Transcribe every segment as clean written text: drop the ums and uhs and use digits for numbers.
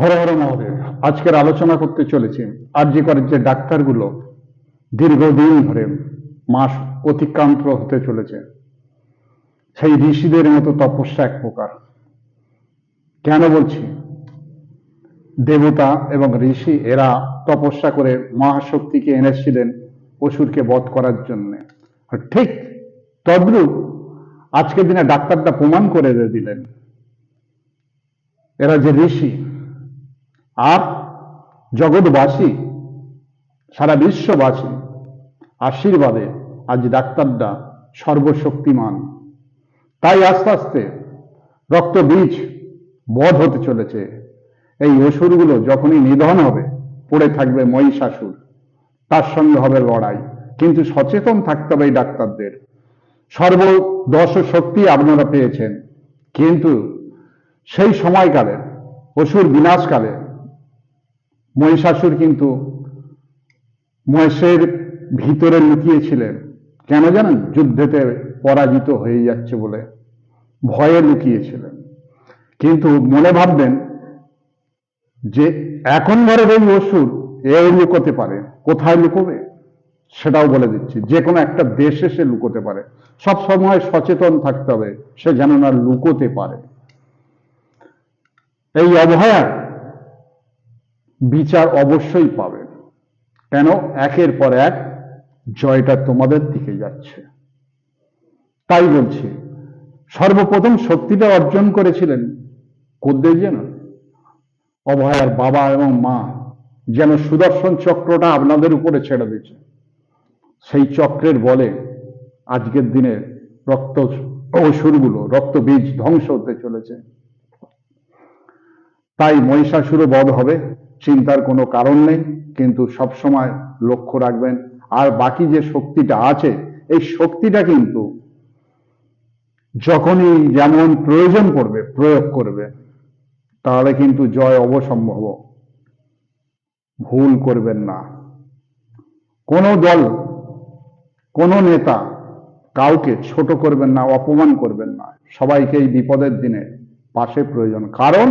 হর হর মহাদেব। আজকের আলোচনা করতে চলেছি আরজি করের যে ডাক্তারগুলো দীর্ঘদিন ধরে মাস অতিক্রান্ত হতে চলেছে, সেই ঋষিদের মতো তপস্যা এক প্রকার। কেন বলছি? দেবতা এবং ঋষি এরা তপস্যা করে মহাশক্তিকে এনেছিলেন অসুরকে বধ করার জন্য। ঠিক তদ্রূপ আজকের দিনে ডাক্তারটা প্রমাণ করে দিলেন এরা যে ঋষি, আর জগৎবাসী, সারা বিশ্ববাসী আশীর্বাদে আজ ডাক্তাররা সর্বশক্তিমান। তাই আস্তে আস্তে রক্ত বীজ বধ হতে চলেছে। এই অসুরগুলো যখনই নিধন হবে, পড়ে থাকবে মহিষাসুর, তার সঙ্গে হবে লড়াই। কিন্তু সচেতন থাকতে হবে এই ডাক্তারদের। সর্বদশ শক্তি আপনারা পেয়েছেন, কিন্তু সেই সময়কালে অসুর বিনাশকালে মহিষাসুর কিন্তু মহেশের ভিতরে লুকিয়েছিলেন। কেন জানেন? যুদ্ধেতে পরাজিত হয়ে যাচ্ছে বলে ভয়ে লুকিয়েছিলেন। কিন্তু মনে ভাববেন যে এখন ঘরের এই অসুর এও লুকোতে পারে। কোথায় লুকোবে সেটাও বলে দিচ্ছি। যে কোনো একটা দেশে সে লুকোতে পারে। সব সময় সচেতন থাকতে হবে, সে যেন না লুকোতে পারে। এই অভয়ার বিচার অবশ্যই পাবে। কেন? একের পর এক জয়টা তোমাদের দিকে যাচ্ছে। তাই বলছি, সর্বপ্রথম শক্তিটা অর্জন করেছিলেন কোদ্দেশ, যেন অভয়ার বাবা এবং মা, যেন সুদর্শন চক্রটা আপনাদের উপরে ছেড়ে দিয়েছে। সেই চক্রের বলে আজকের দিনে রক্ত অসুরগুলো, রক্ত বীজ ধ্বংস হতে চলেছে। তাই মহিষাসুর বধ হবে, চিন্তার কোনো কারণ নেই। কিন্তু সবসময় লক্ষ্য রাখবেন, আর বাকি যে শক্তিটা আছে, এই শক্তিটা কিন্তু যখনই যেমন প্রয়োজন পড়বে প্রয়োগ করবে, তাহলে কিন্তু জয় অবসম্ভব। ভুল করবেন না। কোনো দল, কোনো নেতা কাউকে ছোট করবেন না, অপমান করবেন না। সবাইকে এই বিপদের দিনে পাশে প্রয়োজন, কারণ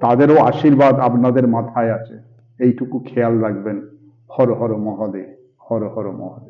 তাদেরও আশীর্বাদ আপনাদের মাথায় আছে। এইটুকু খেয়াল রাখবেন। হর হর মহাদেব, হর হর মহাদেব।